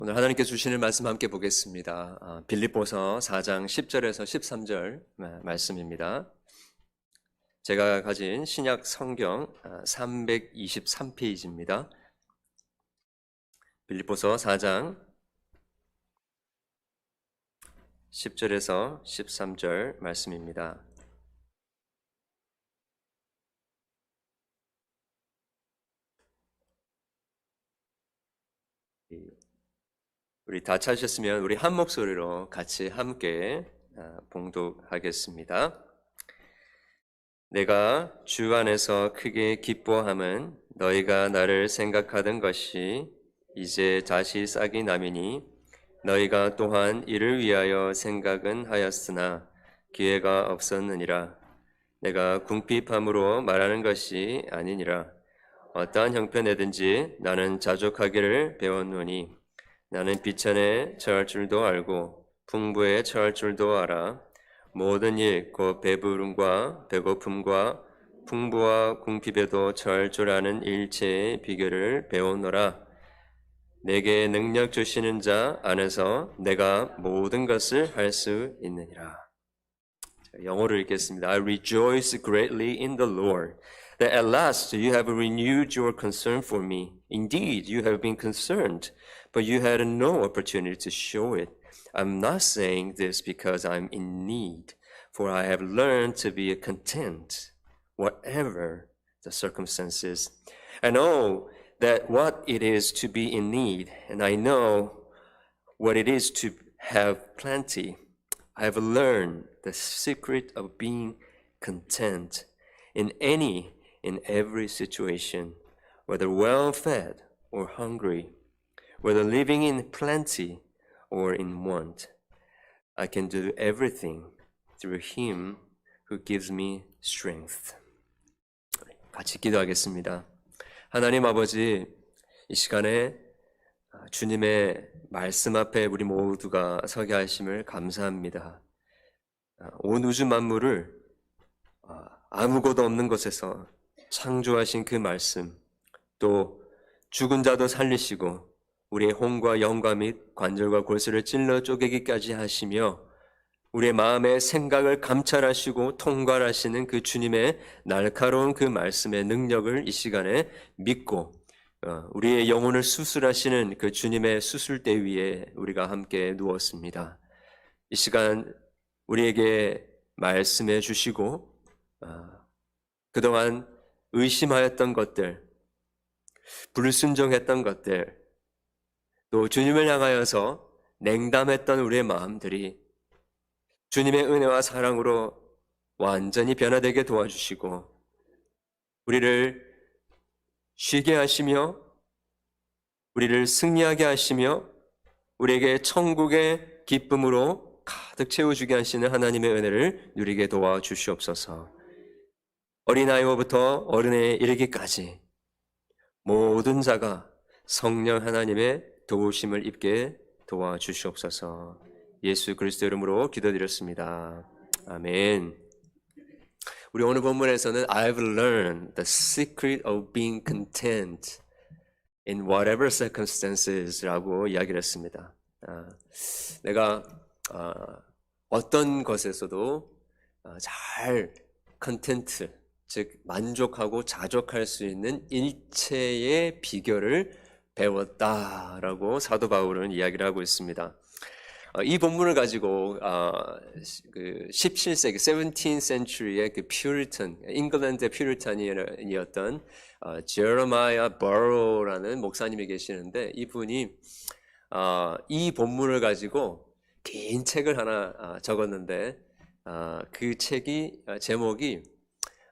오늘 하나님께 주시는 말씀 함께 보겠습니다. 빌립보서 4장 10절에서 13절 말씀입니다. 제가 가진 신약 성경 323페이지입니다. 빌립보서 4장 10절에서 13절 말씀입니다. 우리 다 찾으셨으면 우리 한 목소리로 같이 함께 봉독하겠습니다. 내가 주 안에서 크게 기뻐함은 너희가 나를 생각하던 것이 이제 다시 싹이 나미니 너희가 또한 이를 위하여 생각은 하였으나 기회가 없었느니라. 내가 궁핍함으로 말하는 것이 아니니라. 어떠한 형편에든지 나는 자족하기를 배웠노니 나는 비천에 처할 줄도 알고 풍부에 처할 줄도 알아. 모든 일 곧 배부름과 배고픔과 풍부와 궁핍에도 처할 줄 아는 일체의 비결을 배우노라. 내게 능력 주시는 자 안에서 내가 모든 것을 할 수 있느니라. 영어로 읽겠습니다. I rejoice greatly in the Lord that at last you have renewed your concern for me. Indeed, you have been concerned, but you had no opportunity to show it. I'm not saying this because I'm in need, for I have learned to be content, whatever the circumstances. I know that what it is to be in need, and I know what it is to have plenty. I have learned the secret of being content in every situation, whether well-fed or hungry, whether living in plenty or in want. I can do everything through Him who gives me strength. 같이 기도하겠습니다. 하나님 아버지, 이 시간에 주님의 말씀 앞에 우리 모두가 서게 하심을 감사합니다. 온 우주 만물을 아무것도 없는 곳에서 창조하신 그 말씀, 또 죽은 자도 살리시고 우리의 혼과 영과 및 관절과 골수를 찔러 쪼개기까지 하시며 우리의 마음의 생각을 감찰하시고 통괄하시는 그 주님의 날카로운 그 말씀의 능력을 이 시간에 믿고 우리의 영혼을 수술하시는 그 주님의 수술대 위에 우리가 함께 누웠습니다. 이 시간 우리에게 말씀해 주시고 그동안 의심하였던 것들, 불순종했던 것들, 또 주님을 향하여서 냉담했던 우리의 마음들이 주님의 은혜와 사랑으로 완전히 변화되게 도와주시고 우리를 쉬게 하시며 우리를 승리하게 하시며 우리에게 천국의 기쁨으로 가득 채워주게 하시는 하나님의 은혜를 누리게 도와주시옵소서. 어린아이로부터 어른에 이르기까지 모든 자가 성령 하나님의 도우심을 입게 도와주시옵소서. 예수 그리스도 이름으로 기도드렸습니다. 아멘. 우리 오늘 본문에서는 I've learned the secret of being content in whatever circumstances 라고 이야기를 했습니다. 내가 어떤 것에서도 잘 컨텐트, 즉 만족하고 자족할 수 있는 일체의 비결을 배웠다라고 사도 바울은 이야기를 하고 있습니다. 이 본문을 가지고 그 17세기 17th century의 그 퓨리탄, 잉글랜드의 퓨리탄이었던 제레마이아 버로라는 목사님이 계시는데 이분이 이 본문을 가지고 긴 책을 하나 적었는데 그 책이 제목이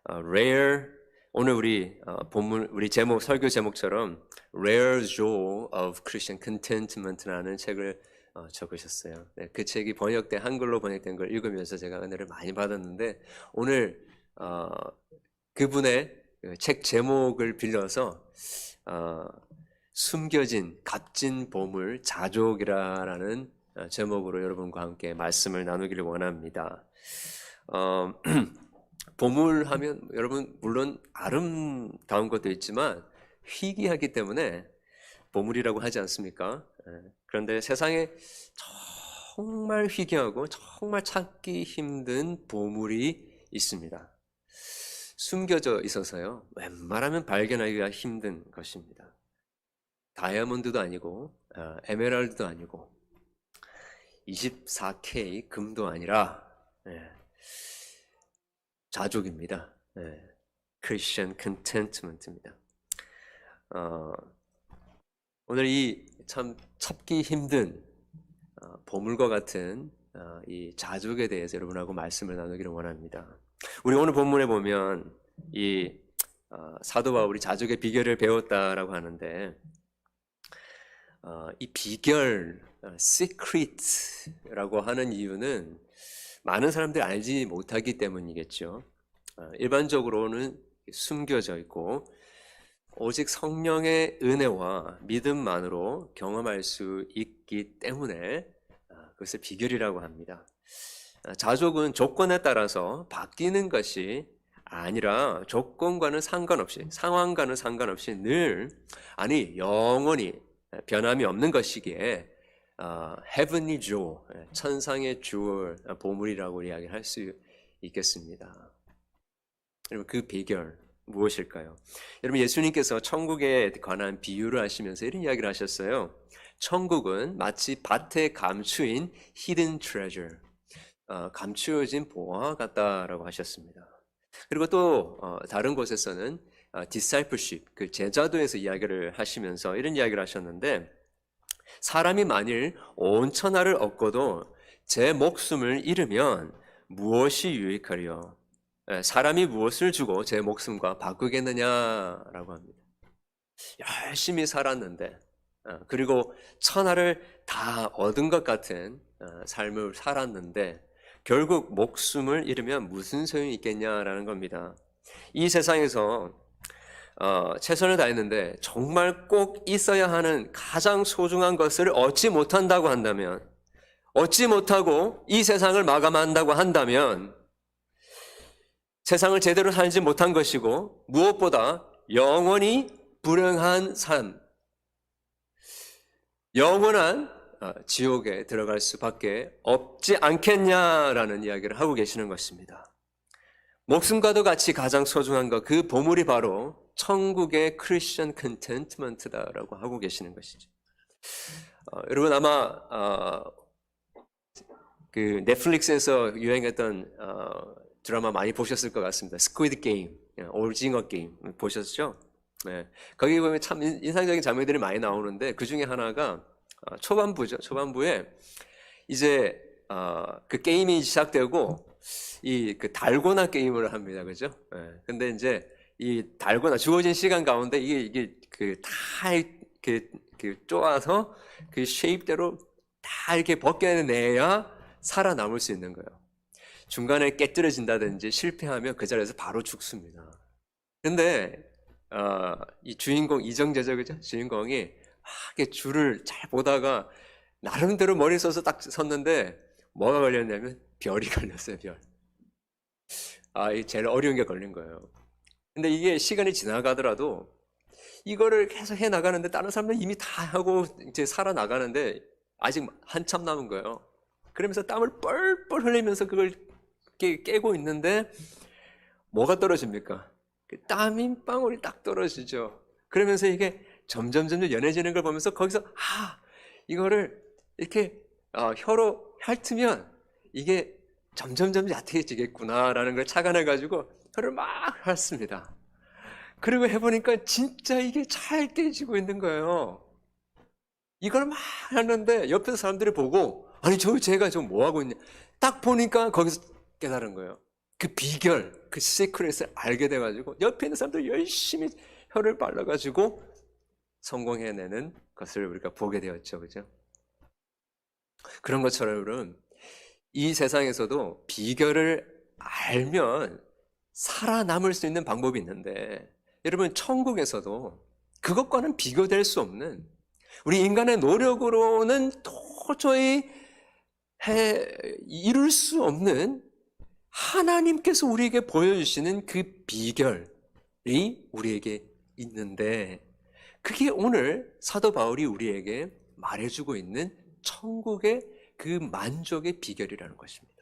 Rare, 오늘 우리 본문 우리 제목 설교 제목처럼 Rare Joy of Christian Contentment라는 책을 적으셨어요. 네, 그 책이 한글로 번역된 걸 읽으면서 제가 은혜를 많이 받았는데 오늘 그분의 책 제목을 빌려서 숨겨진 값진 보물 자족이라는 제목으로 여러분과 함께 말씀을 나누기를 원합니다. 보물하면 여러분 물론 아름다운 것도 있지만 희귀하기 때문에 보물이라고 하지 않습니까? 그런데 세상에 정말 희귀하고 정말 찾기 힘든 보물이 있습니다. 숨겨져 있어서요, 웬만하면 발견하기가 힘든 것입니다. 다이아몬드도 아니고 에메랄드도 아니고 24K 금도 아니라 자족입니다. 크리스천 컨텐트먼트입니다. 오늘 이 참 찾기 힘든 보물과 같은 이 자족에 대해서 여러분하고 말씀을 나누기를 원합니다. 우리 오늘 본문에 보면 이 사도 바울이 자족의 비결을 배웠다라고 하는데, 이 비결, secret라고 하는 이유는 많은 사람들이 알지 못하기 때문이겠죠. 일반적으로는 숨겨져 있고 오직 성령의 은혜와 믿음만으로 경험할 수 있기 때문에 그것을 비결이라고 합니다. 자족은 조건에 따라서 바뀌는 것이 아니라 조건과는 상관없이, 상황과는 상관없이 늘, 아니 영원히 변함이 없는 것이기에 heavenly jewel, 천상의 주얼, 보물이라고 이야기할 수 있겠습니다. 여러분, 그 비결 무엇일까요? 여러분, 예수님께서 천국에 관한 비유를 하시면서 이런 이야기를 하셨어요. 천국은 마치 밭에 감추인 hidden treasure, 감추어진 보화와 같다라고 하셨습니다. 그리고 또 다른 곳에서는 discipleship, 그 제자도에서 이야기를 하시면서 이런 이야기를 하셨는데, 사람이 만일 온 천하를 얻고도 제 목숨을 잃으면 무엇이 유익하리요? 사람이 무엇을 주고 제 목숨과 바꾸겠느냐라고 합니다. 열심히 살았는데, 그리고 천하를 다 얻은 것 같은 삶을 살았는데 결국 목숨을 잃으면 무슨 소용이 있겠냐라는 겁니다. 이 세상에서 최선을 다했는데 정말 꼭 있어야 하는 가장 소중한 것을 얻지 못한다고 한다면, 얻지 못하고 이 세상을 마감한다고 한다면 세상을 제대로 살지 못한 것이고, 무엇보다 영원히 불행한 삶, 영원한 지옥에 들어갈 수밖에 없지 않겠냐라는 이야기를 하고 계시는 것입니다. 목숨과도 같이 가장 소중한 것, 그 보물이 바로 천국의 크리스천 컨텐트먼트다라고 하고 계시는 것이죠. 여러분 아마 그 넷플릭스에서 유행했던 드라마 많이 보셨을 것 같습니다. 스퀴드 게임, 오징어 게임 보셨죠? 네. 거기 보면 참 인상적인 장면들이 많이 나오는데 그 중에 하나가 초반부죠. 초반부에 이제 그 게임이 시작되고 이 그 달고나 게임을 합니다. 그죠? 네. 근데 이제 이 달고나 주어진 시간 가운데 이게 그 다 그 쪼아서 그 쉐입대로 다 이렇게 벗겨내야 살아남을 수 있는 거예요. 중간에 깨뜨려진다든지 실패하면 그 자리에서 바로 죽습니다. 근데 이 주인공 이정재죠, 그죠? 주인공이 막 이렇게 줄을 잘 보다가 나름대로 머리 써서 딱 섰는데 뭐가 걸렸냐면 별이 걸렸어요, 별. 이 제일 어려운 게 걸린 거예요. 근데 이게 시간이 지나가더라도 이거를 계속 해 나가는데 다른 사람들은 이미 다 하고 이제 살아나가는데 아직 한참 남은 거예요. 그러면서 땀을 뻘뻘 흘리면서 그걸 깨고 있는데 뭐가 떨어집니까? 땀 한 방울이 딱 떨어지죠. 그러면서 이게 점점 연해지는 걸 보면서 거기서 이거를 이렇게 혀로 핥으면 이게 점점 얕아지겠구나라는 걸 착안해가지고 혀를 막 핥습니다. 그리고 해보니까 진짜 이게 잘 깨지고 있는 거예요. 이걸 막 하는데 옆에서 사람들이 보고 아니 제가 좀 뭐하고 있냐, 딱 보니까 거기서 깨달은 거예요. 그 비결, 그 시크릿을 알게 돼가지고 옆에 있는 사람들 열심히 혀를 발라가지고 성공해내는 것을 우리가 보게 되었죠. 그죠? 그런 것처럼 여러분, 이 세상에서도 비결을 알면 살아남을 수 있는 방법이 있는데, 여러분 천국에서도 그것과는 비교될 수 없는, 우리 인간의 노력으로는 도저히 이룰 수 없는 하나님께서 우리에게 보여주시는 그 비결이 우리에게 있는데, 그게 오늘 사도 바울이 우리에게 말해주고 있는 천국의 그 만족의 비결이라는 것입니다.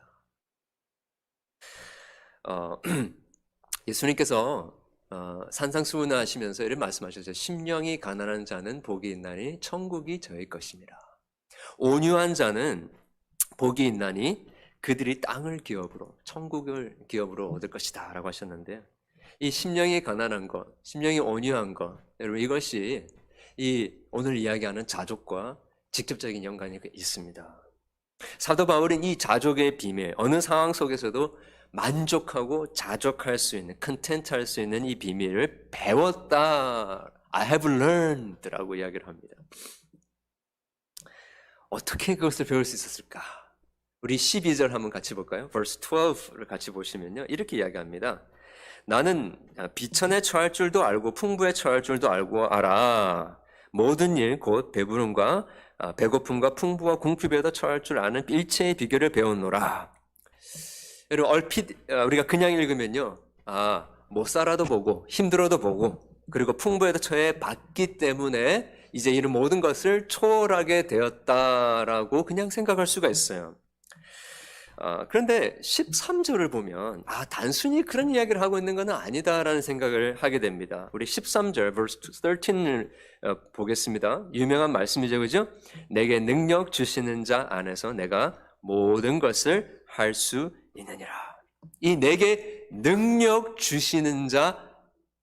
예수님께서 산상수훈하시면서 이런 말씀하셨어요. 심령이 가난한 자는 복이 있나니 천국이 저의 것입니다. 온유한 자는 복이 있나니 그들이 땅을 기업으로 천국을 기업으로 얻을 것이다 라고 하셨는데, 이 심령이 가난한 것, 심령이 온유한 것, 여러분 이것이 이 오늘 이야기하는 자족과 직접적인 연관이 있습니다. 사도 바울은 이 자족의 비밀, 어느 상황 속에서도 만족하고 자족할 수 있는, 컨텐트할 수 있는 이 비밀을 배웠다. I have learned 라고 이야기를 합니다. 어떻게 그것을 배울 수 있었을까? 우리 12절 한번 같이 볼까요? verse 12를 같이 보시면요, 이렇게 이야기합니다. 나는 비천에 처할 줄도 알고 풍부에 처할 줄도 알아. 모든 일 곧 배부름과 배고픔과 풍부와 궁핍에도 처할 줄 아는 일체의 비결을 배웠노라. 여러분 얼핏 우리가 그냥 읽으면요, 못 살아도 보고 힘들어도 보고 그리고 풍부에도 처해 봤기 때문에 이제 이런 모든 것을 초월하게 되었다라고 그냥 생각할 수가 있어요. 그런데 13절을 보면 단순히 그런 이야기를 하고 있는 건 아니다라는 생각을 하게 됩니다. 우리 13절 verse 13을 보겠습니다. 유명한 말씀이죠, 그죠? 내게 능력 주시는 자 안에서 내가 모든 것을 할 수 있느니라. 이 내게 능력 주시는 자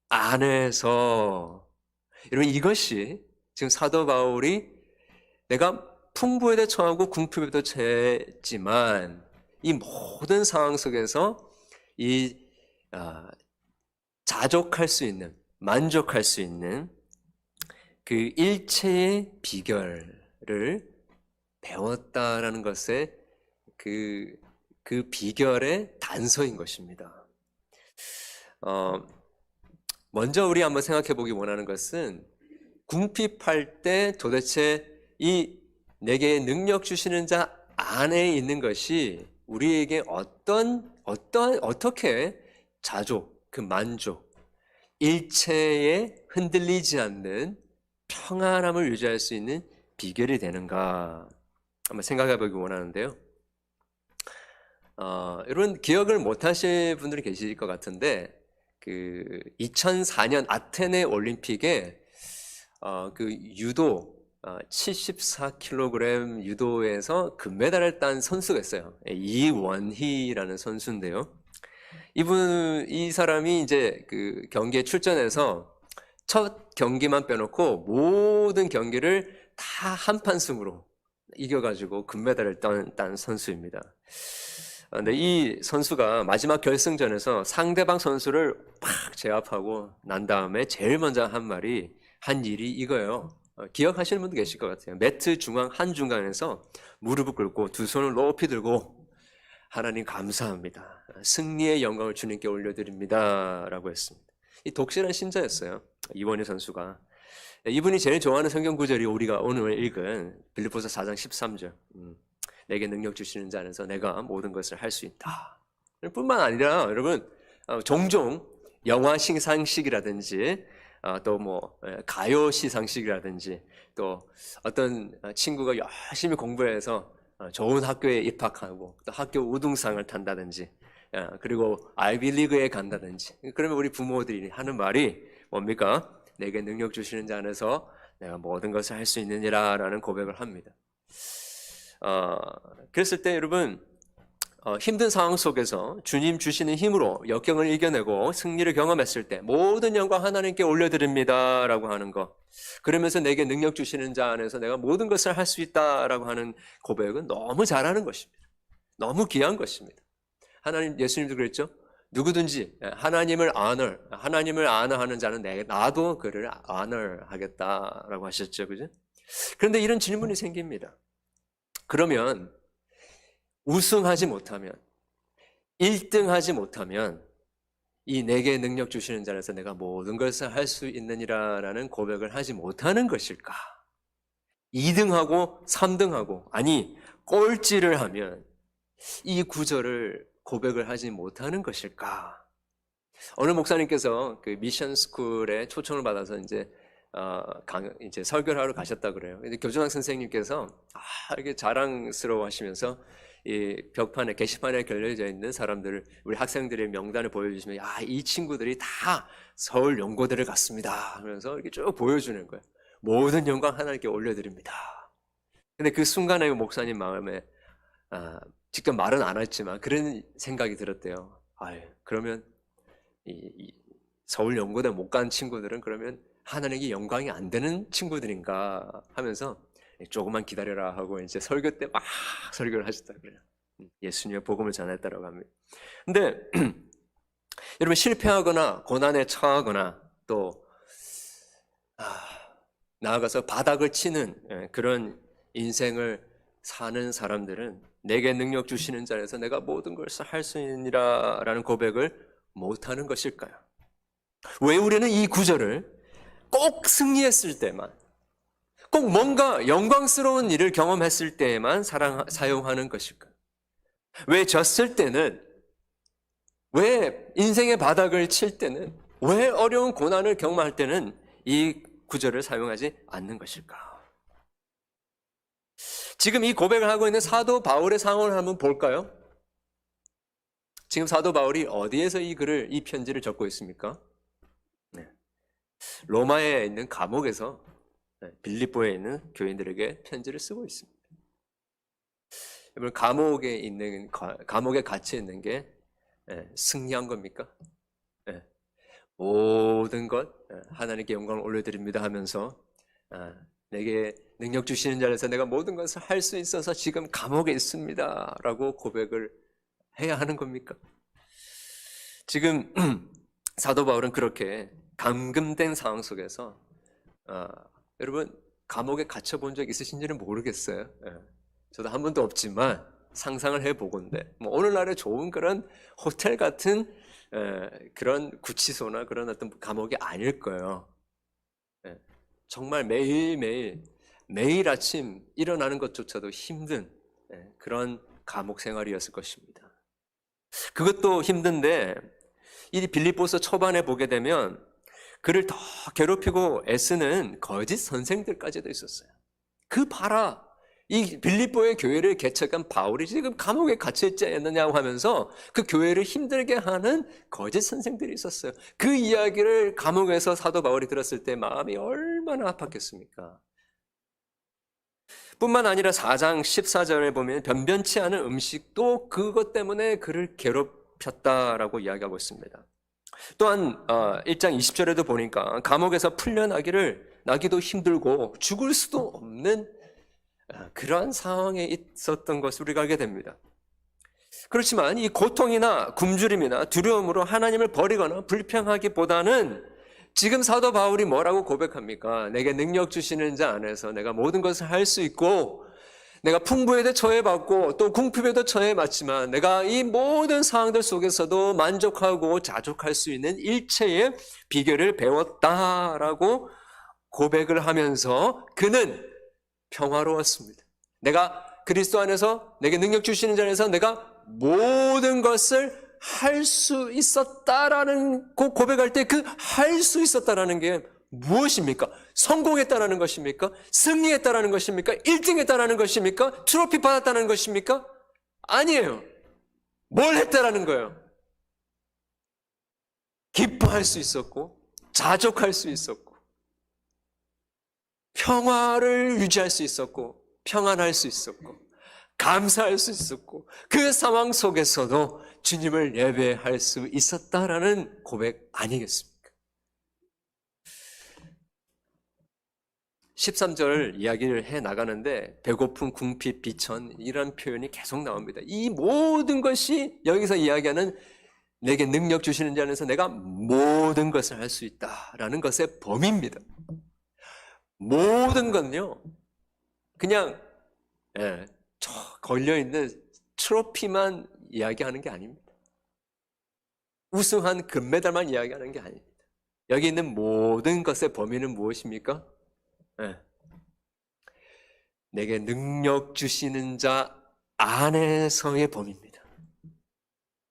안에서, 여러분 이것이 지금 사도 바울이 내가 풍부에도 처하고 궁핍에도 처했지만 이 모든 상황 속에서 이 자족할 수 있는, 만족할 수 있는 그 일체의 비결을 배웠다라는 것에 그 비결의 단서인 것입니다. 먼저 우리 한번 생각해 보기 원하는 것은, 궁핍할 때 도대체 이 내게 능력 주시는 자 안에 있는 것이 우리에게 어떻게 자족, 그 만족, 일체에 흔들리지 않는 평안함을 유지할 수 있는 비결이 되는가 한번 생각해 보기 원하는데요. 여러분 기억을 못 하실 분들이 계실 것 같은데, 그 2004년 아테네 올림픽에 그 유도 74kg 유도에서 금메달을 딴 선수가 있어요. 이원희라는 선수인데요. 이 사람이 이제 그 경기에 출전해서 첫 경기만 빼놓고 모든 경기를 다 한판 승으로 이겨가지고 금메달을 딴 선수입니다. 근데 이 선수가 마지막 결승전에서 상대방 선수를 팍 제압하고 난 다음에 제일 먼저 한 일이 이거예요. 기억하시는 분도 계실 것 같아요. 매트 중앙 한중간에서 무릎을 꿇고 두 손을 높이 들고 하나님 감사합니다. 승리의 영광을 주님께 올려드립니다. 라고 했습니다. 이 독실한 신자였어요. 이원희 선수가. 이분이 제일 좋아하는 성경 구절이 우리가 오늘 읽은 빌립보서 4장 13절. 내게 능력 주시는 자 안에서 내가 모든 것을 할 수 있다. 뿐만 아니라 여러분 종종 영화 시상식이라든지 또 뭐 가요 시상식이라든지 또 어떤 친구가 열심히 공부해서 좋은 학교에 입학하고 또 학교 우등상을 탄다든지 그리고 아이비리그에 간다든지, 그러면 우리 부모들이 하는 말이 뭡니까? 내게 능력 주시는 자 안에서 내가 모든 것을 할 수 있느니라 라는 고백을 합니다. 그랬을 때 여러분 힘든 상황 속에서 주님 주시는 힘으로 역경을 이겨내고 승리를 경험했을 때 모든 영광 하나님께 올려드립니다 라고 하는 것, 그러면서 내게 능력 주시는 자 안에서 내가 모든 것을 할 수 있다라고 하는 고백은 너무 잘하는 것입니다. 너무 귀한 것입니다. 예수님도 그랬죠. 누구든지 하나님을 honor하는 자는 나도 그를 honor하겠다라고 하셨죠, 그죠? 그런데 이런 질문이 생깁니다. 그러면 우승하지 못하면, 1등하지 못하면 이 내게 능력 주시는 자에서 내가 모든 것을 할 수 있느니라라는 고백을 하지 못하는 것일까? 2등하고 3등하고 아니 꼴찌를 하면 이 구절을 고백을 하지 못하는 것일까? 어느 목사님께서 그 미션 스쿨에 초청을 받아서 이제 이제 설교를 하러 가셨다 그래요. 근데 교정학 선생님께서 이렇게 자랑스러워하시면서 이 벽판에 게시판에 걸려져 있는 사람들을 우리 학생들의 명단을 보여주시면 이 친구들이 다 서울 연고대를 갔습니다 하면서 이렇게 쭉 보여주는 거예요. 모든 영광 하나님께 올려드립니다. 근데 그 순간에 목사님 마음에 직접 말은 안 했지만 그런 생각이 들었대요. 그러면 이 서울 연고대 못 간 친구들은 그러면 하나님께 영광이 안 되는 친구들인가 하면서 조금만 기다려라 하고 이제 설교 때 막 설교를 하셨다 그래요. 예수님의 복음을 전했다라고 합니다. 근데 여러분 실패하거나 고난에 처하거나 또 나아가서 바닥을 치는 그런 인생을 사는 사람들은 내게 능력 주시는 자에서 내가 모든 것을 할 수 있느니라 라는 고백을 못하는 것일까요? 왜 우리는 이 구절을 꼭 승리했을 때만, 꼭 뭔가 영광스러운 일을 경험했을 때에만 사용하는 것일까요? 왜 졌을 때는, 왜 인생의 바닥을 칠 때는, 왜 어려운 고난을 경험할 때는 이 구절을 사용하지 않는 것일까? 지금 이 고백을 하고 있는 사도 바울의 상황을 한번 볼까요? 지금 사도 바울이 어디에서 이 편지를 적고 있습니까? 로마에 있는 감옥에서 빌립보에 있는 교인들에게 편지를 쓰고 있습니다. 여러분, 감옥에 갇혀 있는 게 승리한 겁니까? 모든 것 하나님께 영광을 올려드립니다 하면서 내게 능력 주시는 자에서 내가 모든 것을 할 수 있어서 지금 감옥에 있습니다 라고 고백을 해야 하는 겁니까? 지금 사도 바울은 그렇게 감금된 상황 속에서 여러분 감옥에 갇혀 본 적 있으신지는 모르겠어요. 저도 한 번도 없지만 상상을 해보건대 오늘날의 좋은 그런 호텔 같은 그런 구치소나 그런 어떤 감옥이 아닐 거예요. 정말 매일 아침 일어나는 것조차도 힘든 그런 감옥 생활이었을 것입니다. 그것도 힘든데 이 빌립보서 초반에 보게 되면 그를 더 괴롭히고 애쓰는 거짓 선생들까지도 있었어요. 그 봐라, 이 빌립보의 교회를 개척한 바울이 지금 감옥에 갇혀있지 않느냐고 하면서 그 교회를 힘들게 하는 거짓 선생들이 있었어요. 그 이야기를 감옥에서 사도 바울이 들었을 때 마음이 얼마나 아팠겠습니까? 뿐만 아니라 4장 14절에 보면 변변치 않은 음식도 그것 때문에 그를 괴롭혔다라고 이야기하고 있습니다. 또한 1장 20절에도 보니까 감옥에서 풀려나기도 힘들고 죽을 수도 없는 그러한 상황에 있었던 것을 우리가 알게 됩니다. 그렇지만 이 고통이나 굶주림이나 두려움으로 하나님을 버리거나 불평하기보다는 지금 사도 바울이 뭐라고 고백합니까? 내게 능력 주시는 자 안에서 내가 모든 것을 할 수 있고 내가 풍부에도 처해봤고 또 궁핍에도 처해봤지만 내가 이 모든 상황들 속에서도 만족하고 자족할 수 있는 일체의 비결을 배웠다라고 고백을 하면서 그는 평화로웠습니다. 내가 그리스도 안에서 내게 능력 주시는 자 안에서 내가 모든 것을 할 수 있었다라는 고백할 때 그 할 수 있었다라는 게 무엇입니까? 성공했다라는 것입니까? 승리했다라는 것입니까? 1등했다라는 것입니까? 트로피 받았다는 것입니까? 아니에요. 뭘 했다라는 거예요? 기뻐할 수 있었고 자족할 수 있었고 평화를 유지할 수 있었고 평안할 수 있었고 감사할 수 있었고 그 상황 속에서도 주님을 예배할 수 있었다라는 고백 아니겠습니까? 13절 이야기를 해 나가는데 배고픔, 궁핍, 비천 이런 표현이 계속 나옵니다. 이 모든 것이 여기서 이야기하는 내게 능력 주시는 자 안에서 내가 모든 것을 할 수 있다라는 것의 범위입니다. 모든 건요 그냥 걸려있는 트로피만 이야기하는 게 아닙니다. 우승한 금메달만 이야기하는 게 아닙니다. 여기 있는 모든 것의 범위는 무엇입니까? 내게 능력 주시는 자 안에서의 범위입니다.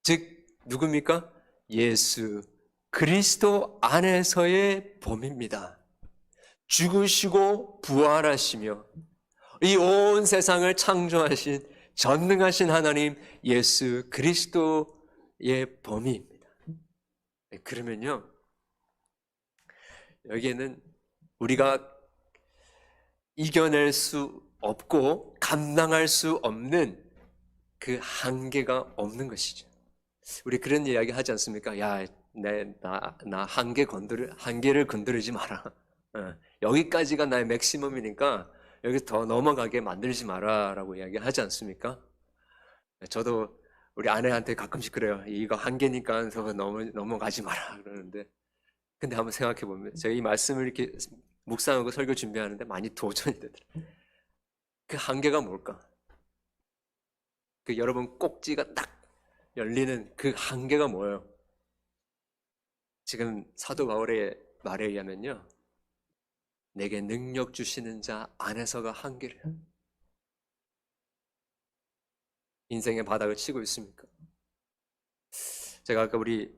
즉 누굽니까? 예수 그리스도 안에서의 범위입니다. 죽으시고 부활하시며 이 온 세상을 창조하신 전능하신 하나님 예수 그리스도의 범위입니다. 그러면요, 여기에는 우리가 이겨낼 수 없고 감당할 수 없는 그 한계가 없는 것이죠. 우리 그런 이야기 하지 않습니까? 야, 나 한계를 건드리지 마라. 여기까지가 나의 맥시멈이니까 여기 더 넘어가게 만들지 마라 라고 이야기하지 않습니까? 저도 우리 아내한테 가끔씩 그래요. 이거 한계니까 더 넘어가지 마라 그러는데, 근데 한번 생각해 보면 제가 이 말씀을 이렇게 묵상하고 설교 준비하는데 많이 도전이 되더라고요. 그 한계가 뭘까? 그 여러분 꼭지가 딱 열리는 그 한계가 뭐예요? 지금 사도 바울의 말에 의하면요, 내게 능력 주시는 자 안에서가 한계래요. 인생의 바닥을 치고 있습니까? 제가 아까 우리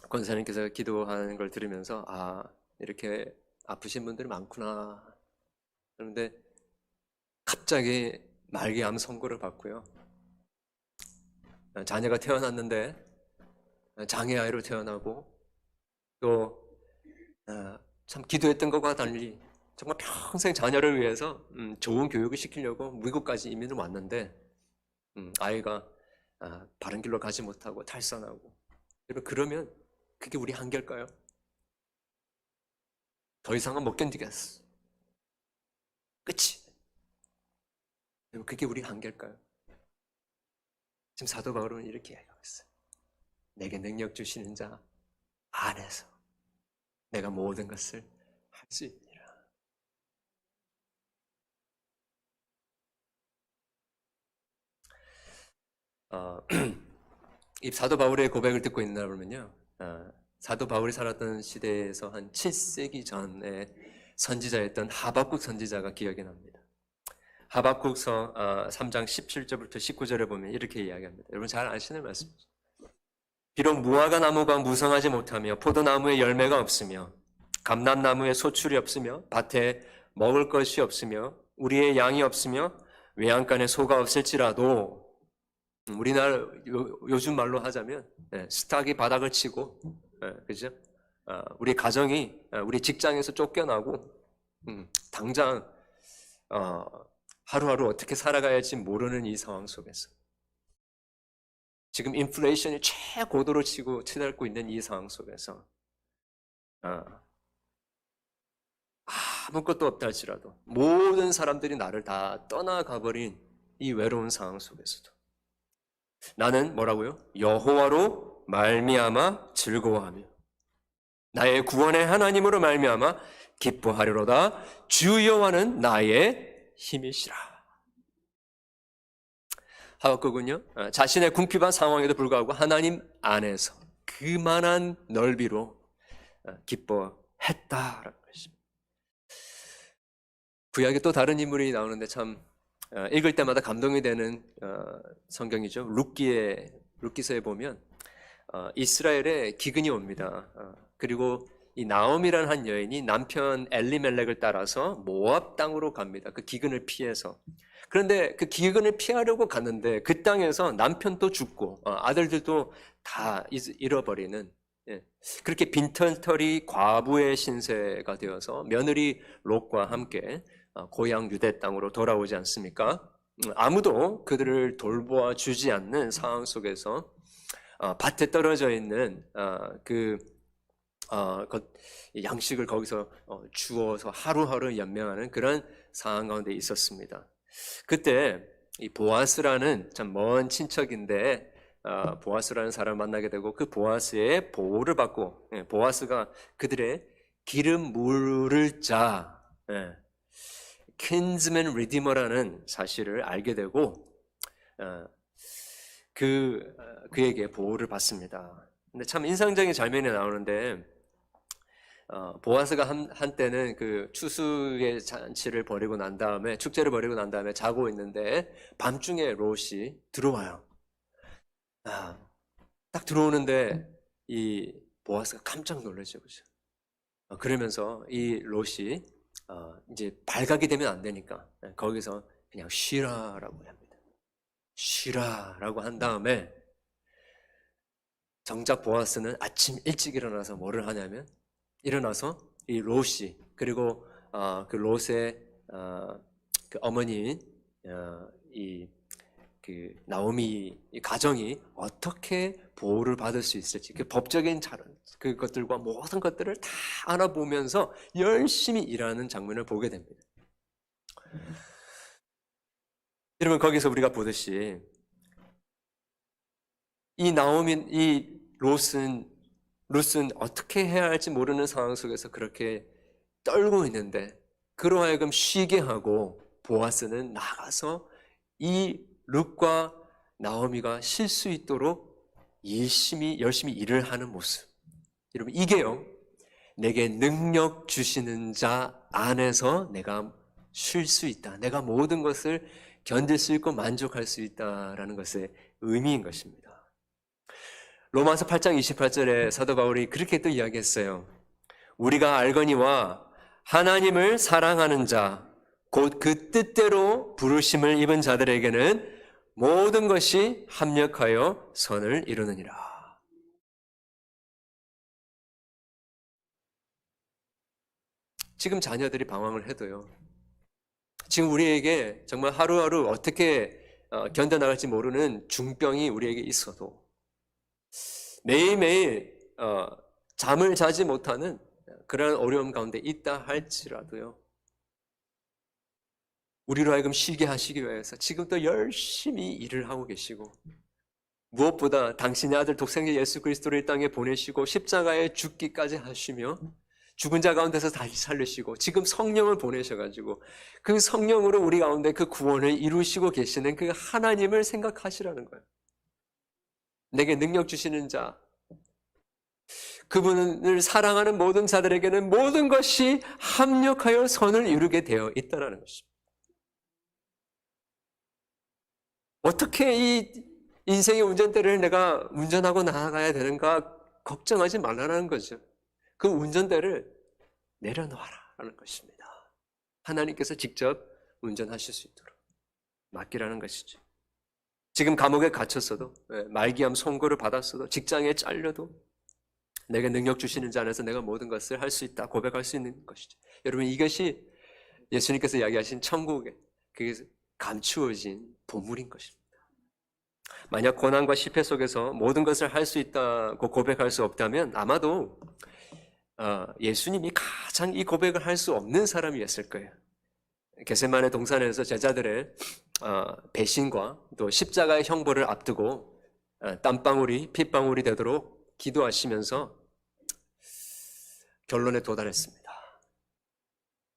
권사님께서 기도하는 걸 들으면서 이렇게 아프신 분들이 많구나. 그런데 갑자기 말기암 선고를 받고요, 자녀가 태어났는데 장애아이로 태어나고, 또 참 기도했던 것과 달리 정말 평생 자녀를 위해서 좋은 교육을 시키려고 미국까지 이민을 왔는데 아이가 바른 길로 가지 못하고 탈선하고. 여러분, 그러면 그게 우리 한계일까요? 더 이상은 못 견디겠어. 끝이. 여러분, 그게 우리 한계일까요? 지금 사도 바울은 이렇게 이야기하고 있어요. 내게 능력 주시는 자 안에서 내가 모든 것을 할 수 있느니라. 이 사도 바울의 고백을 듣고 있나 보면요, 사도 바울이 살았던 시대에서 한 7세기 전에 선지자였던 하박국 선지자가 기억이 납니다. 하박국서 3장 17절부터 19절에 보면 이렇게 이야기합니다. 여러분 잘 아시는 말씀이죠. 비록 무화과 나무가 무성하지 못하며 포도나무에 열매가 없으며 감람나무에 소출이 없으며 밭에 먹을 것이 없으며 우리의 양이 없으며 외양간에 소가 없을지라도, 우리나라 요즘 말로 하자면 스탁이 바닥을 치고, 그죠? 우리 가정이 우리 직장에서 쫓겨나고 당장 하루하루 어떻게 살아가야지 모르는 이 상황 속에서, 지금 인플레이션이 최고도로 치닫고 있는 이 상황 속에서 아무것도 없다 할지라도 모든 사람들이 나를 다 떠나가버린 이 외로운 상황 속에서도 나는 뭐라고요? 여호와로 말미암아 즐거워하며 나의 구원의 하나님으로 말미암아 기뻐하리로다. 주 여호와는 나의 힘이시라. 하박국은요, 자신의 궁핍한 상황에도 불구하고 하나님 안에서 그만한 넓이로 기뻐했다라는 것입니다. 구약에 또 다른 인물이 나오는데 참 읽을 때마다 감동이 되는 성경이죠. 룻기서에 보면 이스라엘에 기근이 옵니다. 그리고 이 나옴이라는 한 여인이 남편 엘리멜렉을 따라서 모압 땅으로 갑니다. 그 기근을 피해서. 그런데 그 기근을 피하려고 갔는데 그 땅에서 남편도 죽고 아들들도 다 잃어버리는, 그렇게 빈털터리 과부의 신세가 되어서 며느리 롯과 함께 고향 유대 땅으로 돌아오지 않습니까? 아무도 그들을 돌보아 주지 않는 상황 속에서 밭에 떨어져 있는 양식을 거기서 주워서 하루하루 연명하는 그런 상황 가운데 있었습니다. 그때 이 보아스라는 참 먼 친척인데 보아스라는 사람을 만나게 되고 그 보아스의 보호를 받고, 보아스가 그들의 기름 물을 자 킨즈맨 리디머라는 사실을 알게 되고 그에게 보호를 받습니다. 근데 참 인상적인 장면이 나오는데, 보아스가 한때는 그 추수의 잔치를 벌이고 난 다음에, 축제를 벌이고 난 다음에 자고 있는데 밤중에 롯이 들어와요. 딱 들어오는데 이 보아스가 깜짝 놀라죠, 그죠? 그러면서 이 롯이 이제 발각이 되면 안 되니까 거기서 그냥 쉬라라고 합니다. 쉬라라고 한 다음에 정작 보아스는 아침 일찍 일어나서 뭐를 하냐면 일어나서 이 롯이 그리고 그 롯의 그 어머니인 그 나오미 이 가정이 어떻게 보호를 받을 수 있을지 그 법적인 그것들과 모든 것들을 다 알아보면서 열심히 일하는 장면을 보게 됩니다. 여러분 거기서 우리가 보듯이 이 롯은 어떻게 해야 할지 모르는 상황 속에서 그렇게 떨고 있는데 그로 하여금 쉬게 하고 보아스는 나가서 이 룻과 나오미가 쉴 수 있도록 열심히 일을 하는 모습. 여러분 이게요 내게 능력 주시는 자 안에서 내가 쉴 수 있다. 내가 모든 것을 견딜 수 있고 만족할 수 있다라는 것의 의미인 것입니다. 로마서 8장 28절에 사도 바울이 그렇게 또 이야기했어요. 우리가 알거니와 하나님을 사랑하는 자, 곧 그 뜻대로 부르심을 입은 자들에게는 모든 것이 합력하여 선을 이루느니라. 지금 자녀들이 방황을 해도요. 지금 우리에게 정말 하루하루 어떻게 견뎌나갈지 모르는 중병이 우리에게 있어도 매일매일 잠을 자지 못하는 그런 어려움 가운데 있다 할지라도요. 우리로 하여금 쉬게 하시기 위해서 지금도 열심히 일을 하고 계시고 무엇보다 당신의 아들 독생자 예수 그리스도를 이 땅에 보내시고 십자가에 죽기까지 하시며 죽은 자 가운데서 다시 살리시고 지금 성령을 보내셔가지고 그 성령으로 우리 가운데 그 구원을 이루시고 계시는 그 하나님을 생각하시라는 거예요. 내게 능력 주시는 자, 그분을 사랑하는 모든 자들에게는 모든 것이 합력하여 선을 이루게 되어 있다는 것입니다. 어떻게 이 인생의 운전대를 내가 운전하고 나아가야 되는가 걱정하지 말라는 거죠. 그 운전대를 내려놓아라는 것입니다. 하나님께서 직접 운전하실 수 있도록 맡기라는 것이죠. 지금 감옥에 갇혔어도 말기암 선고를 받았어도 직장에 잘려도 내가 능력 주시는 자 안에서 내가 모든 것을 할 수 있다 고백할 수 있는 것이죠. 여러분 이것이 예수님께서 이야기하신 천국에 그게 감추어진 보물인 것입니다. 만약 고난과 실패 속에서 모든 것을 할 수 있다고 고백할 수 없다면 아마도 예수님이 가장 이 고백을 할 수 없는 사람이었을 거예요. 겟세마네 동산에서 제자들의 배신과 또 십자가의 형벌을 앞두고 땀방울이 핏방울이 되도록 기도하시면서 결론에 도달했습니다.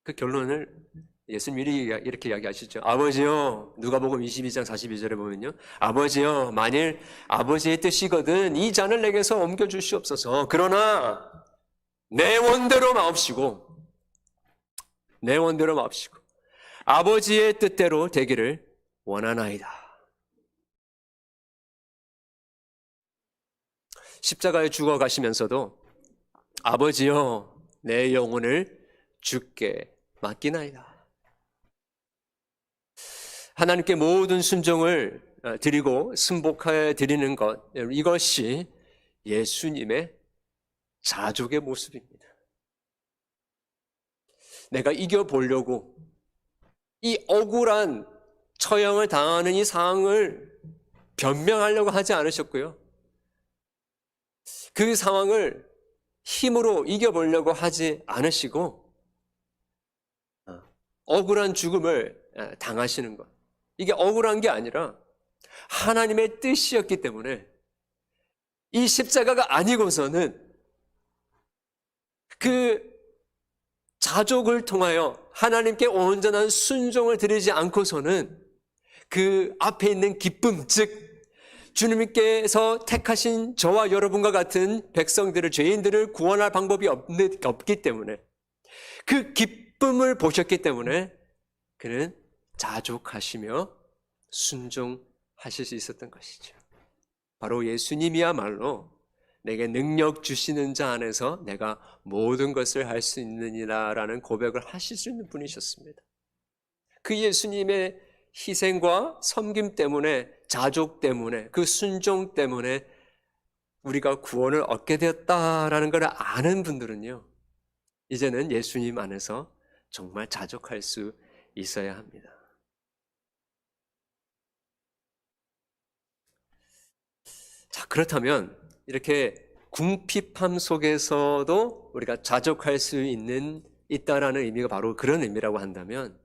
그 결론을 예수님이 이렇게 이야기하시죠. 아버지요, 누가복음 22장 42절에 보면요. 아버지요, 만일 아버지의 뜻이거든 이 잔을 내게서 옮겨주시옵소서. 그러나 내 원대로 마옵시고 아버지의 뜻대로 되기를 원하나이다. 십자가에 죽어 가시면서도 아버지여 내 영혼을 주께 맡기나이다. 하나님께 모든 순종을 드리고 순복해 드리는 것, 이것이 예수님의 자족의 모습입니다. 내가 이겨보려고 이 억울한 처형을 당하는 이 상황을 변명하려고 하지 않으셨고요. 그 상황을 힘으로 이겨보려고 하지 않으시고 억울한 죽음을 당하시는 것. 이게 억울한 게 아니라 하나님의 뜻이었기 때문에 이 십자가가 아니고서는 그 자족을 통하여 하나님께 온전한 순종을 드리지 않고서는 그 앞에 있는 기쁨, 즉 주님께서 택하신 저와 여러분과 같은 백성들을, 죄인들을 구원할 방법이 없기 때문에 그 기쁨을 보셨기 때문에 그는 자족하시며 순종하실 수 있었던 것이죠. 바로 예수님이야말로 내게 능력 주시는 자 안에서 내가 모든 것을 할 수 있느니라라는 고백을 하실 수 있는 분이셨습니다. 그 예수님의 희생과 섬김 때문에, 자족 때문에, 그 순종 때문에 우리가 구원을 얻게 되었다라는 걸 아는 분들은요, 이제는 예수님 안에서 정말 자족할 수 있어야 합니다. 자, 그렇다면 이렇게 궁핍함 속에서도 우리가 자족할 수 있다라는 의미가 바로 그런 의미라고 한다면,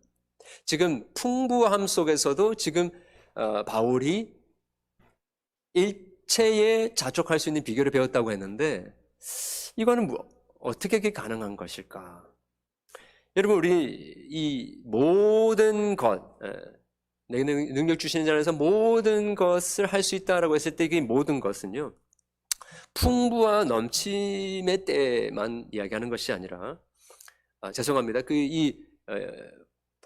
지금 풍부함 속에서도 지금 바울이 일체에 자족할 수 있는 비결을 배웠다고 했는데, 이거는 어떻게 그게 가능한 것일까? 여러분, 우리 이 모든 것, 내게 능력 주시는 자에서 모든 것을 할 수 있다라고 했을 때, 이 모든 것은요, 풍부와 넘침의 때만 이야기하는 것이 아니라, 죄송합니다.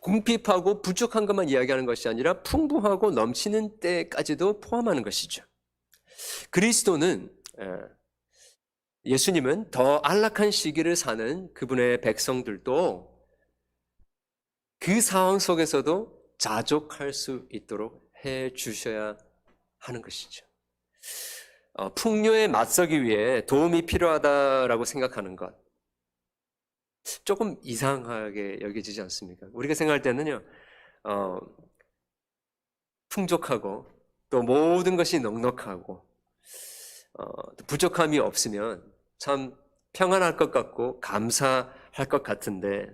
궁핍하고 부족한 것만 이야기하는 것이 아니라 풍부하고 넘치는 때까지도 포함하는 것이죠. 그리스도는, 예수님은 더 안락한 시기를 사는 그분의 백성들도 그 상황 속에서도 자족할 수 있도록 해 주셔야 하는 것이죠. 풍요에 맞서기 위해 도움이 필요하다라고 생각하는 것, 조금 이상하게 여겨지지 않습니까? 우리가 생각할 때는요, 풍족하고 또 모든 것이 넉넉하고 부족함이 없으면 참 평안할 것 같고 감사할 것 같은데,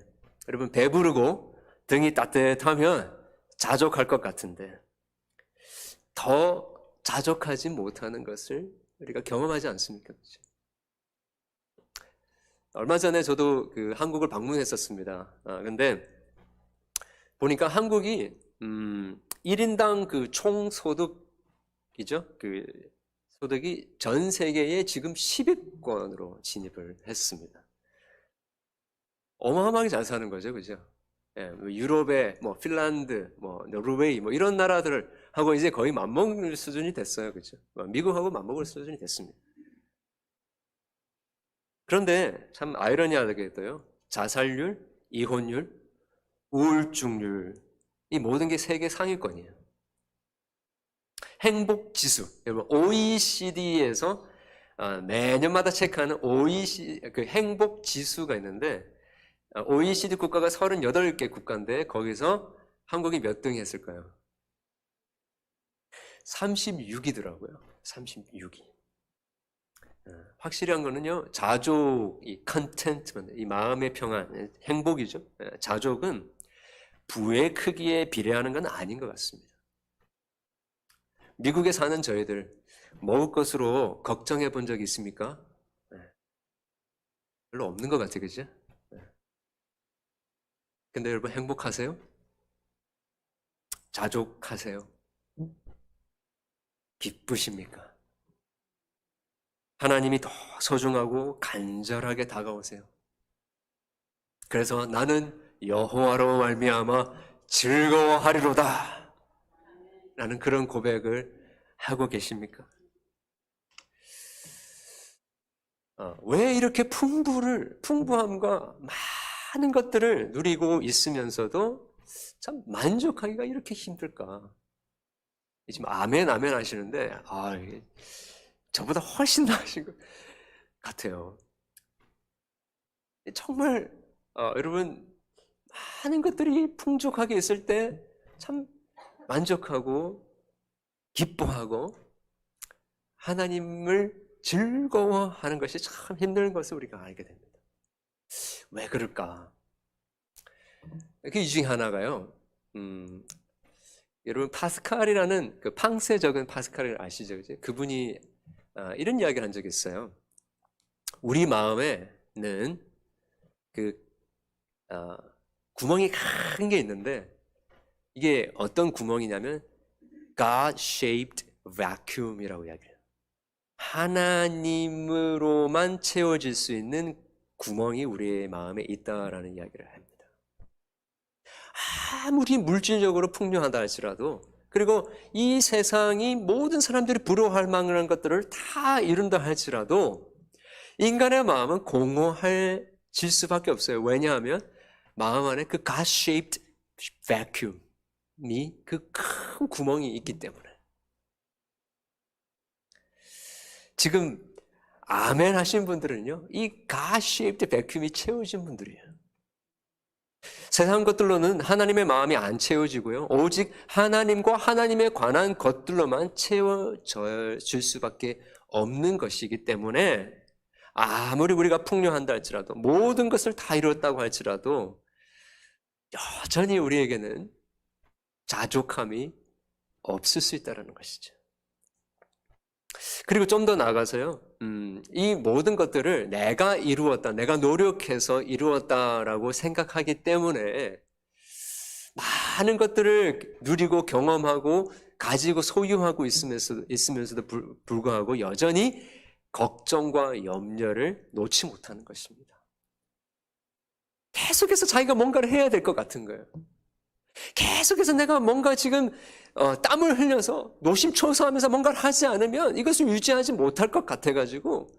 여러분, 배부르고 등이 따뜻하면 자족할 것 같은데, 더 자족하지 못하는 것을 우리가 경험하지 않습니까? 그렇죠? 얼마 전에 저도 한국을 방문했었습니다. 근데 보니까 한국이 1인당 총 소득이죠. 소득이 전 세계에 지금 10위권으로 진입을 했습니다. 어마어마하게 잘 사는 거죠, 그죠? 예, 유럽의 핀란드, 노르웨이 이런 나라들하고 이제 거의 맞먹을 수준이 됐어요, 그죠? 미국하고 맞먹을 수준이 됐습니다. 그런데 참 아이러니하게도요, 자살률, 이혼율, 우울증률, 이 모든 게 세계 상위권이에요. 행복지수, 여러분, OECD에서 매년마다 체크하는 OECD, 행복지수가 있는데, OECD 국가가 38개 국가인데, 거기서 한국이 몇 등이 했을까요? 36위더라고요. 36위. 확실한 거는요, 자족, 이 컨텐트먼트, 이 마음의 평안, 행복이죠. 자족은 부의 크기에 비례하는 건 아닌 것 같습니다. 미국에 사는 저희들, 먹을 것으로 걱정해 본 적이 있습니까? 별로 없는 것 같아요, 그죠? 근데 여러분, 행복하세요? 자족하세요? 기쁘십니까? 하나님이 더 소중하고 간절하게 다가오세요. 그래서 나는 여호와로 말미암아 즐거워하리로다 라는 그런 고백을 하고 계십니까? 왜 이렇게 풍부함과 많은 것들을 누리고 있으면서도 참 만족하기가 이렇게 힘들까? 지금 아멘 아멘 하시는데 이게 저보다 훨씬 나으신 것 같아요. 정말 여러분, 많은 것들이 풍족하게 있을 때 참 만족하고 기뻐하고 하나님을 즐거워하는 것이 참 힘든 것을 우리가 알게 됩니다. 왜 그럴까? 이 중에 하나가요, 여러분, 파스칼이라는 팡스에 적은 파스칼을 아시죠? 그죠? 그분이 이런 이야기를 한 적이 있어요. 우리 마음에는 구멍이 큰 게 있는데, 이게 어떤 구멍이냐면 God-shaped vacuum이라고 이야기해요. 하나님으로만 채워질 수 있는 구멍이 우리의 마음에 있다라는 이야기를 합니다. 아무리 물질적으로 풍요하다 할지라도 그리고 이 세상이 모든 사람들이 부러워할 만한 것들을 다 이룬다 할지라도 인간의 마음은 공허해질 수밖에 없어요. 왜냐하면 마음 안에 그 God-shaped vacuum이 그 큰 구멍이 있기 때문에. 지금 아멘 하신 분들은요, 이 God-shaped vacuum이 채워진 분들이에요. 세상 것들로는 하나님의 마음이 안 채워지고요. 오직 하나님과 하나님에 관한 것들로만 채워질 수밖에 없는 것이기 때문에 아무리 우리가 풍요한다 할지라도 모든 것을 다 이뤘다고 할지라도 여전히 우리에게는 자족함이 없을 수 있다는 것이죠. 그리고 좀 더 나아가서요, 이 모든 것들을 내가 이루었다, 내가 노력해서 이루었다라고 생각하기 때문에 많은 것들을 누리고 경험하고 가지고 소유하고 있으면서도 불구하고 여전히 걱정과 염려를 놓지 못하는 것입니다. 계속해서 자기가 뭔가를 해야 될 것 같은 거예요. 계속해서 내가 뭔가 지금 땀을 흘려서 노심초사하면서 뭔가를 하지 않으면 이것을 유지하지 못할 것 같아가지고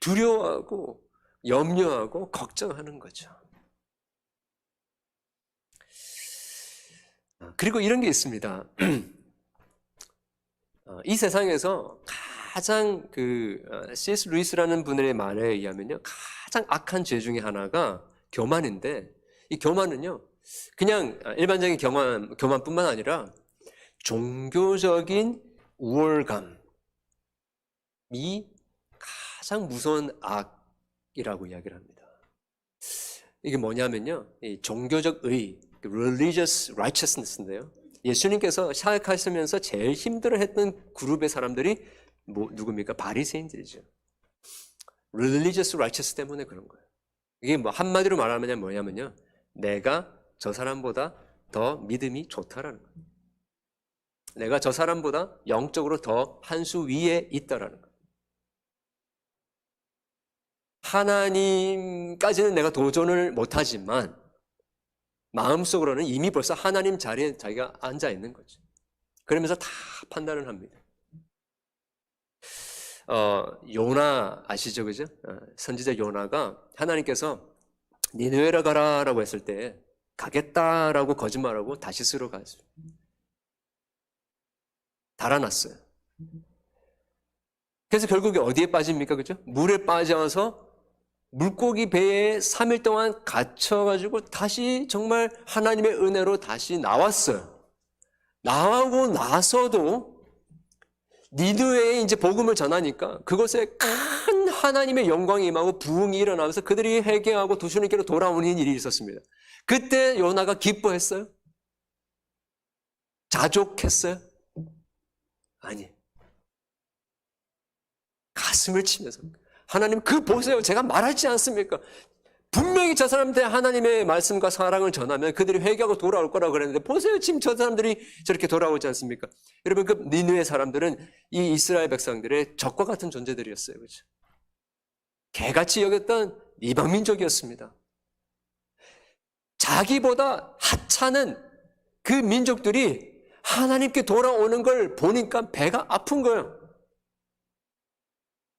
두려워하고 염려하고 걱정하는 거죠. 그리고 이런 게 있습니다. 이 세상에서 가장 C.S. 루이스라는 분의 말에 의하면요, 가장 악한 죄 중에 하나가 교만인데, 이 교만은요, 그냥 일반적인 교만뿐만 아니라 종교적인 우월감이 가장 무서운 악이라고 이야기를 합니다. 이게 뭐냐면요, 이 종교적 의, religious righteousness인데요. 예수님께서 사역하시면서 제일 힘들어했던 그룹의 사람들이 누굽니까? 바리새인들이죠. religious righteous 때문에 그런 거예요. 이게 한마디로 말하면 뭐냐면요, 내가 저 사람보다 더 믿음이 좋다라는 거예요. 내가 저 사람보다 영적으로 더 한 수 위에 있다라는 거예요. 하나님까지는 내가 도전을 못하지만 마음속으로는 이미 벌써 하나님 자리에 자기가 앉아 있는 거죠. 그러면서 다 판단을 합니다. 요나 아시죠, 그죠? 선지자 요나가 하나님께서 니느웨로 가라라고 했을 때 가겠다라고 거짓말하고 다시스로 가서 달아났어요. 그래서 결국에 어디에 빠집니까, 그죠? 물에 빠져서 물고기 배에 3일 동안 갇혀가지고 다시 정말 하나님의 은혜로 다시 나왔어요. 나오고 나서도 니느웨에 이제 복음을 전하니까 그곳에 큰 하나님의 영광이 임하고 부흥이 일어나면서 그들이 회개하고 도시님께로 돌아오는 일이 있었습니다. 그때 요나가 기뻐했어요? 자족했어요? 아니, 가슴을 치면서 하나님 보세요, 제가 말하지 않습니까? 분명히 저 사람한테 하나님의 말씀과 사랑을 전하면 그들이 회개하고 돌아올 거라고 그랬는데 보세요, 지금 저 사람들이 저렇게 돌아오지 않습니까? 여러분, 그 니느웨 사람들은 이 이스라엘 백성들의 적과 같은 존재들이었어요. 그렇죠? 개같이 여겼던 이방 민족이었습니다. 자기보다 하찮은 그 민족들이 하나님께 돌아오는 걸 보니까 배가 아픈 거예요.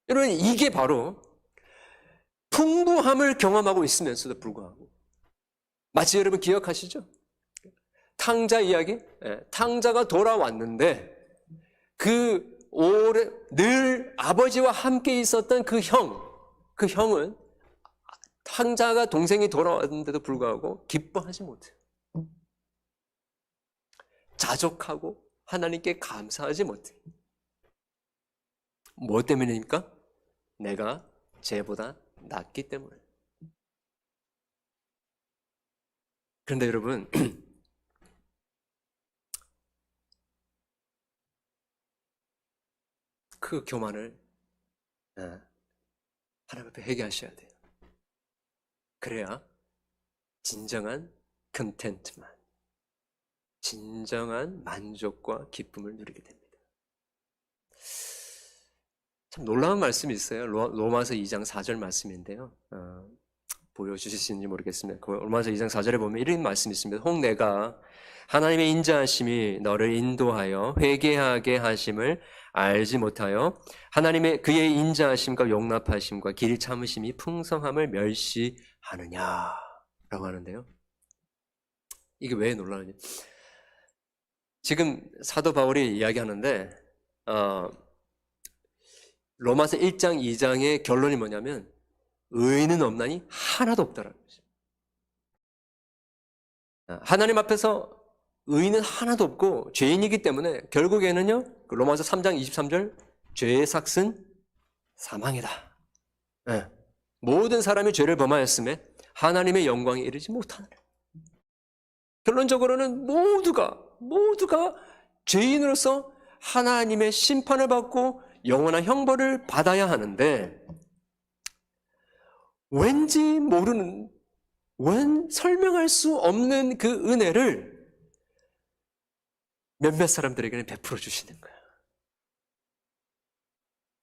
여러분, 이게 바로 풍부함을 경험하고 있으면서도 불구하고, 마치 여러분 기억하시죠? 탕자 이야기? 탕자가 돌아왔는데 늘 아버지와 함께 있었던 그 형은 탕자가 동생이 돌아왔는데도 불구하고 기뻐하지 못해요. 자족하고 하나님께 감사하지 못해요. 뭐 때문입니까? 내가 쟤보다 낫기 때문에. 그런데 여러분, 그 교만을 하나님 앞에 회개하셔야 돼요. 그래야 진정한 컨텐트만, 진정한 만족과 기쁨을 누리게 됩니다. 참 놀라운 말씀이 있어요. 로마서 2장 4절 말씀인데요. 보여주실지 모르겠습니다. 로마서 2장 4절에 보면 이런 말씀이 있습니다. 혹 내가 하나님의 인자하심이 너를 인도하여 회개하게 하심을 알지 못하여 하나님의 그의 인자하심과 용납하심과 길 참으심이 풍성함을 멸시하느냐라고 하는데요. 이게 왜 놀라느냐? 지금 사도 바울이 이야기하는데 로마서 1장 2장의 결론이 뭐냐면 의인은 없나니 하나도 없다라는 거죠. 하나님 앞에서 의인은 하나도 없고 죄인이기 때문에 결국에는요, 로마서 3장 23절, 죄의 삭은 사망이다. 네. 모든 사람이 죄를 범하였음에 하나님의 영광에 이르지 못하느라. 결론적으로는 모두가 죄인으로서 하나님의 심판을 받고 영원한 형벌을 받아야 하는데, 왠지 모르는, 설명할 수 없는 그 은혜를 몇몇 사람들에게는 베풀어 주시는 거예요.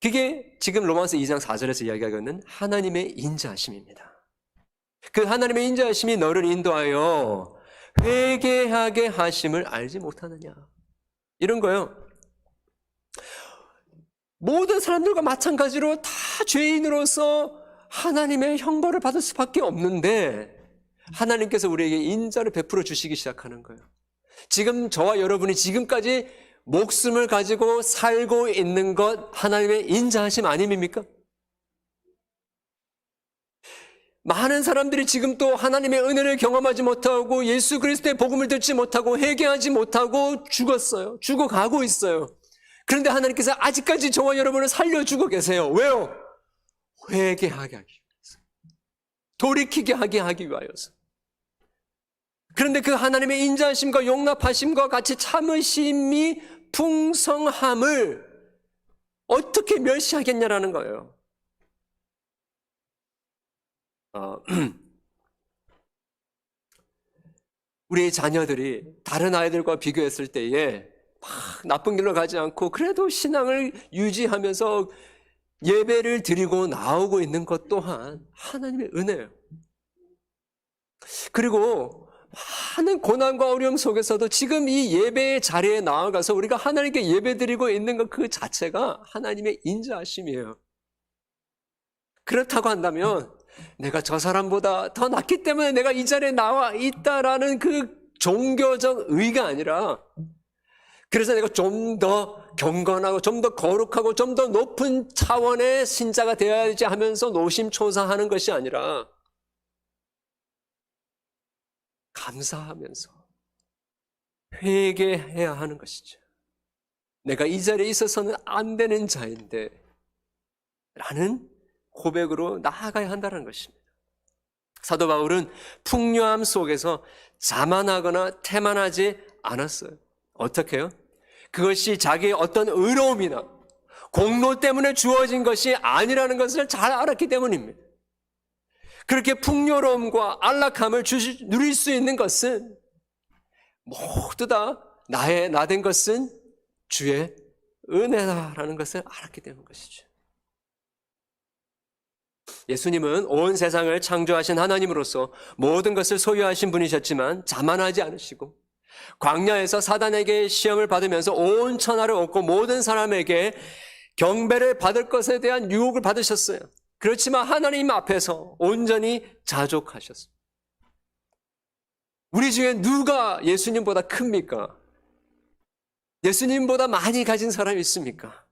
그게 지금 로마서 2장 4절에서 이야기하고 있는 하나님의 인자하심입니다. 그 하나님의 인자하심이 너를 인도하여 회개하게 하심을 알지 못하느냐, 이런 거예요. 모든 사람들과 마찬가지로 다 죄인으로서 하나님의 형벌을 받을 수밖에 없는데 하나님께서 우리에게 인자를 베풀어 주시기 시작하는 거예요. 지금 저와 여러분이 지금까지 목숨을 가지고 살고 있는 것 하나님의 인자하심 아닙니까? 많은 사람들이 지금 또 하나님의 은혜를 경험하지 못하고 예수 그리스도의 복음을 듣지 못하고 회개하지 못하고 죽었어요. 죽어가고 있어요. 그런데 하나님께서 아직까지 저와 여러분을 살려주고 계세요. 왜요? 회개하게 하기 위해서, 돌이키게 하기 위하여서. 그런데 그 하나님의 인자하심과 용납하심과 같이 참으심이 풍성함을 어떻게 멸시하겠냐라는 거예요. 우리 자녀들이 다른 아이들과 비교했을 때에 막 나쁜 길로 가지 않고 그래도 신앙을 유지하면서 예배를 드리고 나오고 있는 것 또한 하나님의 은혜예요. 그리고 많은 고난과 어려움 속에서도 지금 이 예배의 자리에 나아가서 우리가 하나님께 예배드리고 있는 것 그 자체가 하나님의 인자하심이에요. 그렇다고 한다면 내가 저 사람보다 더 낫기 때문에 내가 이 자리에 나와 있다라는 그 종교적 의가 아니라, 그래서 내가 좀 더 경건하고 좀 더 거룩하고 좀 더 높은 차원의 신자가 되어야지 하면서 노심초사하는 것이 아니라 감사하면서 회개해야 하는 것이죠. 내가 이 자리에 있어서는 안 되는 자인데 라는 고백으로 나아가야 한다는 것입니다. 사도 바울은 풍요함 속에서 자만하거나 태만하지 않았어요. 어떻게 해요? 그것이 자기의 어떤 의로움이나 공로 때문에 주어진 것이 아니라는 것을 잘 알았기 때문입니다. 그렇게 풍요로움과 안락함을 누릴 수 있는 것은 모두 다 나 된 것은 주의 은혜다라는 것을 알았기 때문인 것이죠. 예수님은 온 세상을 창조하신 하나님으로서 모든 것을 소유하신 분이셨지만 자만하지 않으시고 광야에서 사단에게 시험을 받으면서 온 천하를 얻고 모든 사람에게 경배를 받을 것에 대한 유혹을 받으셨어요. 그렇지만 하나님 앞에서 온전히 자족하셨습니다. 우리 중에 누가 예수님보다 큽니까? 예수님보다 많이 가진 사람이 있습니까?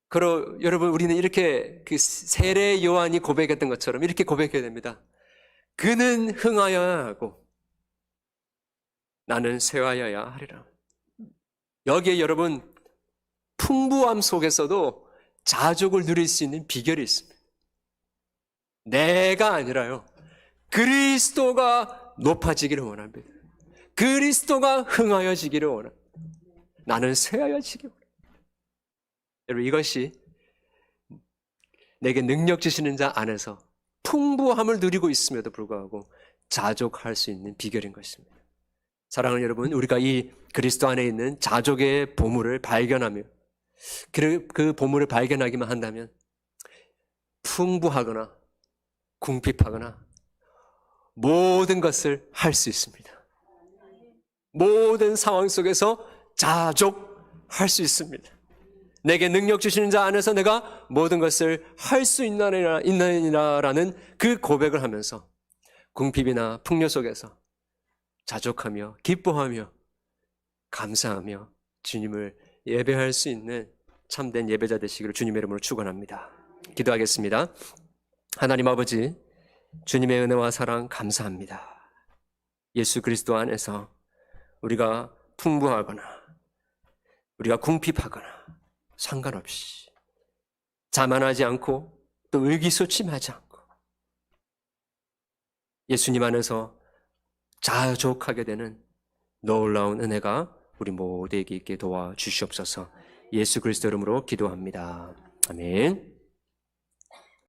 그럼 여러분, 우리는 이렇게 그 세례 요한이 고백했던 것처럼 이렇게 고백해야 됩니다. 그는 흥하여야 하고 나는 쇠하여야 하리라. 여기에 여러분, 풍부함 속에서도 자족을 누릴 수 있는 비결이 있습니다. 내가 아니라요, 그리스도가 높아지기를 원합니다. 그리스도가 흥하여지기를 원합니다. 나는 쇠하여지기를 원합니다. 여러분, 이것이 내게 능력 주시는 자 안에서 풍부함을 누리고 있음에도 불구하고 자족할 수 있는 비결인 것입니다. 사랑하는 여러분, 우리가 이 그리스도 안에 있는 자족의 보물을 발견하며 그 보물을 발견하기만 한다면 풍부하거나 궁핍하거나 모든 것을 할 수 있습니다. 모든 상황 속에서 자족할 수 있습니다. 내게 능력 주시는 자 안에서 내가 모든 것을 할 수 있나니라라는 그 고백을 하면서 궁핍이나 풍요 속에서 자족하며 기뻐하며 감사하며 주님을 예배할 수 있는 참된 예배자 되시기를 주님의 이름으로 축원합니다. 기도하겠습니다. 하나님 아버지, 주님의 은혜와 사랑 감사합니다. 예수 그리스도 안에서 우리가 풍부하거나 우리가 궁핍하거나 상관없이 자만하지 않고 또 의기소침하지 않고 예수님 안에서 자족하게 되는 놀라운 은혜가 우리 모두에게 있게 도와주시옵소서. 예수 그리스도 이름으로 기도합니다. 아멘.